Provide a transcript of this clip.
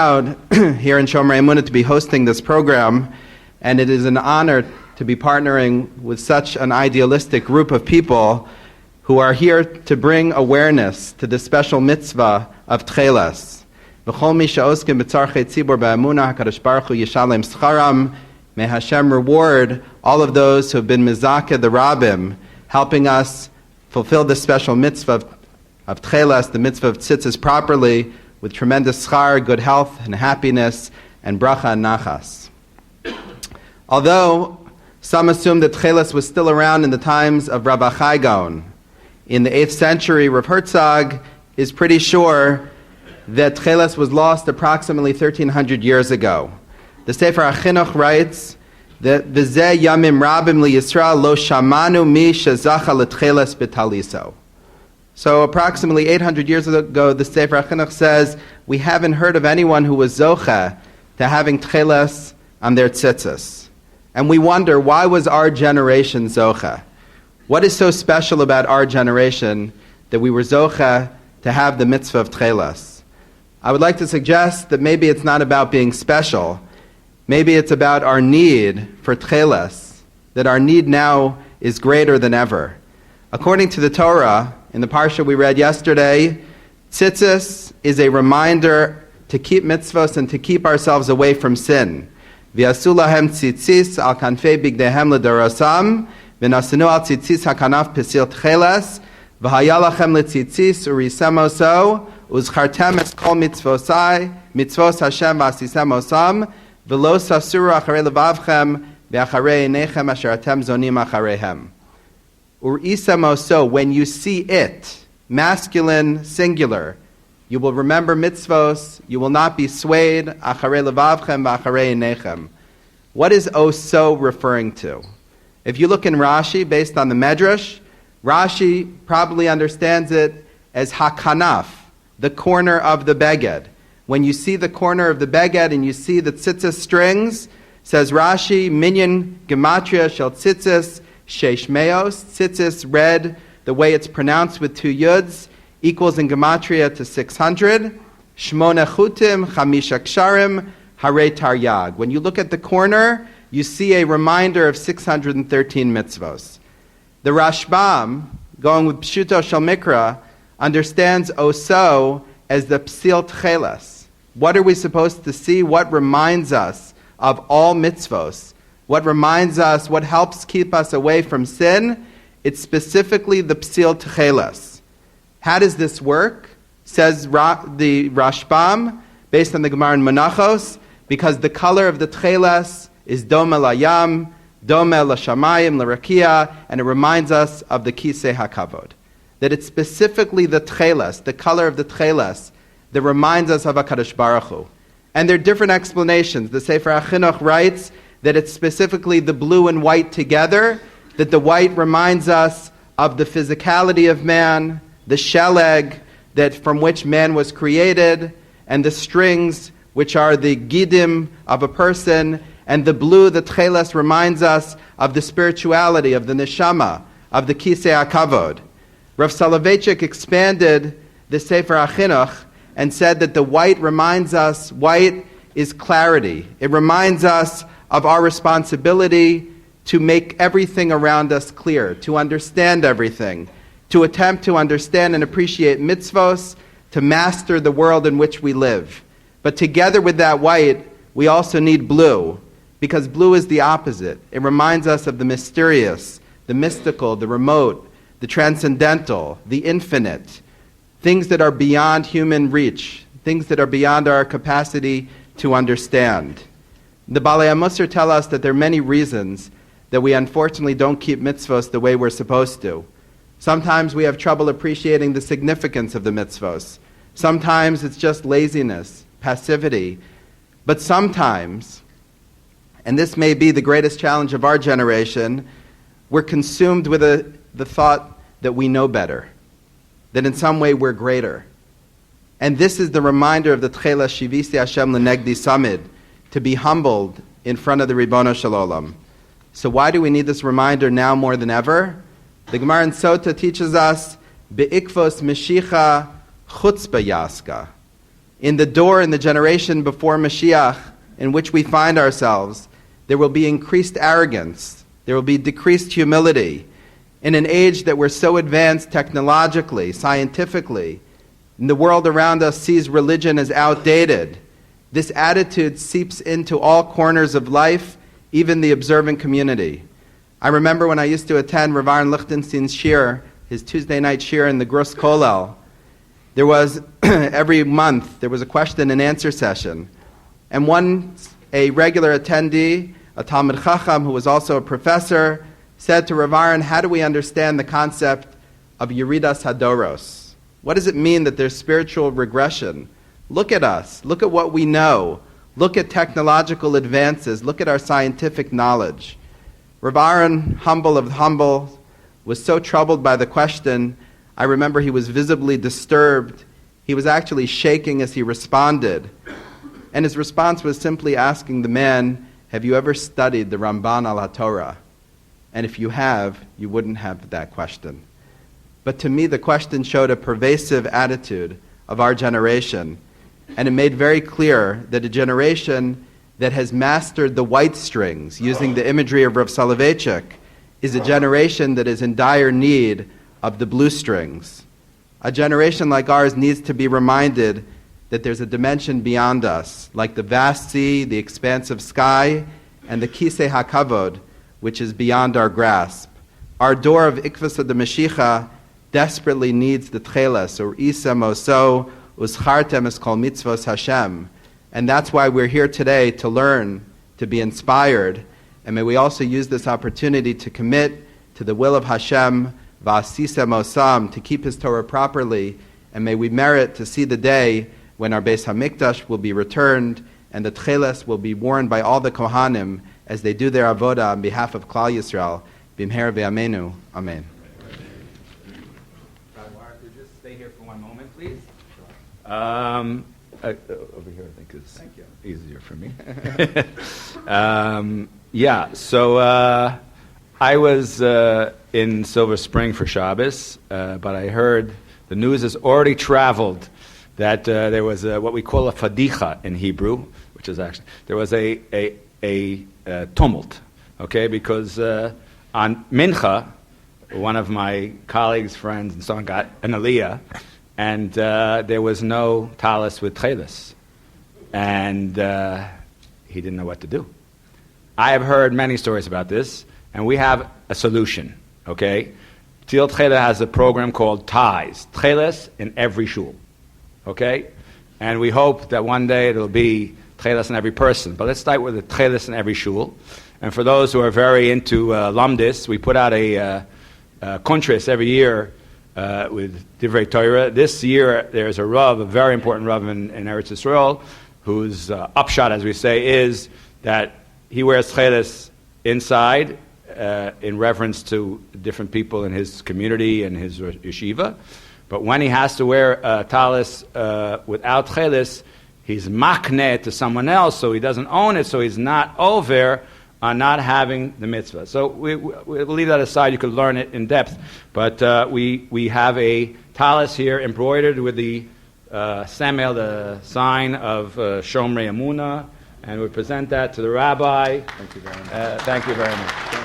Proud here in Shomrei Emunah to be hosting this program, and it is an honor to be partnering with such an idealistic group of people who are here to bring awareness to the special mitzvah of Tcheles. V'chol mi she'oskim b'tzarchei tzibur b'Emunah, HaKadosh Baruch Hu yishalem scharam. May Hashem reward all of those who have been mizakeh the Rabbim, helping us fulfill this special mitzvah of Tcheles, the mitzvah of tzitzis properly, with tremendous schar, good health and happiness, and bracha and nachas. Although some assume that Tcheles was still around in the times of Rabbi Chai Gaon, in the 8th century, Rav Herzog is pretty sure that Tcheles was lost approximately 1,300 years ago. The Sefer HaChinuch writes that V'zeh yamim rabim li Yisrael lo shamanu mi shezacha l'tcheles b'taliso. So approximately 800 years ago, the Sefer HaChinuch says, we haven't heard of anyone who was zocheh to having tcheles on their tzitzis. And we wonder, why was our generation zocheh? What is so special about our generation that we were zocheh to have the mitzvah of tcheles? I would like to suggest that maybe it's not about being special. Maybe it's about our need for tcheles, that our need now is greater than ever. According to the Torah, in the parsha we read yesterday, tzitzis is a reminder to keep mitzvos and to keep ourselves away from sin. V'yasu lahem tzitzis al kanfei bigdehem l'darosam, v'nasenu al tzitzis hakanaf Ptil Tekhelet, v'haya lachem l'tzitzis urisemoso, uzchartem es kol mitzvosai, mitzvos Hashem v'asisem osam, v'lo sasuru acharei levavchem, v'acharei einechem asher atem zonim achareihem. Urisemoso, when you see it, masculine, singular, you will remember mitzvos, you will not be swayed, acharei levavchem v'acharei einechem. What is oso referring to? If you look in Rashi, based on the Medrash, Rashi probably understands it as hakanaf, the corner of the beged. When you see the corner of the beged and you see the tzitzis strings, says Rashi, minyan gematria shel tzitzis, Sheish meos, tzitzis read the way it's pronounced with 2 yuds, equals in gematria to 600. Shmona chutim, chamisha ksharim, hare taryag. When you look at the corner, you see a reminder of 613 mitzvos. The Rashbam, going with Pshuto Shel Mikra, understands oso as the Ptil Tekhelet. What are we supposed to see? What reminds us of all mitzvos? What reminds us, what helps keep us away from sin? It's specifically the Ptil Tekhelet. How does this work? Says the Rashbam, based on the Gemara in Menachos, because the color of the Tekhelet is dome layam, dome lashamayim, larakia, and it reminds us of the Kisei HaKavod. That it's specifically the Tekhelet, the color of the Tekhelet, that reminds us of HaKadosh Baruch Hu. And there are different explanations. The Sefer HaChinuch writes that it's specifically the blue and white together, that the white reminds us of the physicality of man, the sheleg that from which man was created, and the strings which are the gidim of a person, and the blue, the Tekhelet, reminds us of the spirituality, of the neshama, of the Kisei HaKavod. Rav Soloveitchik expanded the Sefer HaChinuch and said that the white reminds us, white is clarity. It reminds us of our responsibility to make everything around us clear, to understand everything, to attempt to understand and appreciate mitzvos, to master the world in which we live. But together with that white, we also need blue, because blue is the opposite. It reminds us of the mysterious, the mystical, the remote, the transcendental, the infinite, things that are beyond human reach, things that are beyond our capacity to understand. The Balei HaMusar tell us that there are many reasons that we unfortunately don't keep mitzvos the way we're supposed to. Sometimes we have trouble appreciating the significance of the mitzvos. Sometimes it's just laziness, passivity. But sometimes, and this may be the greatest challenge of our generation, we're consumed with the thought that we know better, that in some way we're greater. And this is the reminder of the Tcheles Shivisi Hashem L'Negdi Samid, to be humbled in front of the Ribono Shel Olam. So why do we need this reminder now more than ever? The Gemara in Sota teaches us, Be'ikvos Meshicha Chutzpah Yaska. In the generation before Mashiach, in which we find ourselves, there will be increased arrogance. There will be decreased humility. In an age that we're so advanced technologically, scientifically, and the world around us sees religion as outdated, this attitude seeps into all corners of life, even the observant community. I remember when I used to attend Rav Aaron Lichtenstein's shir, his Tuesday night shir in the Grus Kollel. There was, every month, there was a question and answer session. And a regular attendee, a Talmid Chacham, who was also a professor, said to Rav Aaron, how do we understand the concept of Yeridas Hadoros? What does it mean that there's spiritual regression? Look at us. Look at what we know. Look at technological advances. Look at our scientific knowledge. Rav Aaron, humble of humble, was so troubled by the question, I remember he was visibly disturbed. He was actually shaking as he responded. And his response was simply asking the man, have you ever studied the Ramban al HaTorah? And if you have, you wouldn't have that question. But to me, the question showed a pervasive attitude of our generation. And it made very clear that a generation that has mastered the white strings, using the imagery of Rav Soloveitchik, is a generation that is in dire need of the blue strings. A generation like ours needs to be reminded that there's a dimension beyond us, like the vast sea, the expansive sky, and the Kisei HaKavod, which is beyond our grasp. Our door of Ikvasa de Mashiach desperately needs the Tcheles, or Isam Oso, Uschartem es Kol Mitzvos Hashem. And that's why we're here today, to learn, to be inspired. And may we also use this opportunity to commit to the will of Hashem, V'asisem Osam, to keep His Torah properly. And may we merit to see the day when our Beis HaMikdash will be returned and the Tcheles will be worn by all the Kohanim as they do their avodah on behalf of Klal Yisrael. B'mher v'amenu. Amen. Could you just stay here for one moment, please? Over here, I think, is easier for me. So I was in Silver Spring for Shabbos, but I heard the news has already traveled that there was what we call a fadicha in Hebrew, which is actually, there was a tumult, okay, because on Mincha, one of my colleagues, friends, and so on got an aliyah, and there was no talis with tcheles, and he didn't know what to do. I have heard many stories about this, and we have a solution, okay? Ptil Tekhelet has a program called Ties, tcheles in every shul, okay? And we hope that one day it'll be tcheles in every person. But let's start with the tcheles in every shul. And for those who are very into lamdis, we put out a contrast every year with Divrei Torah. This year there's a Rav, a very important Rav in Eretz Yisrael, whose upshot, as we say, is that he wears tcheles inside in reference to different people in his community and his yeshiva. But when he has to wear talis without tcheles, he's makneh to someone else, so he doesn't own it, so he's not over on not having the mitzvah. So we'll leave that aside. You could learn it in depth. But we have a talis here embroidered with the semel, the sign of Shomrei Emunah, and we present that to the Rabbi. Thank you very much. Thank you very much.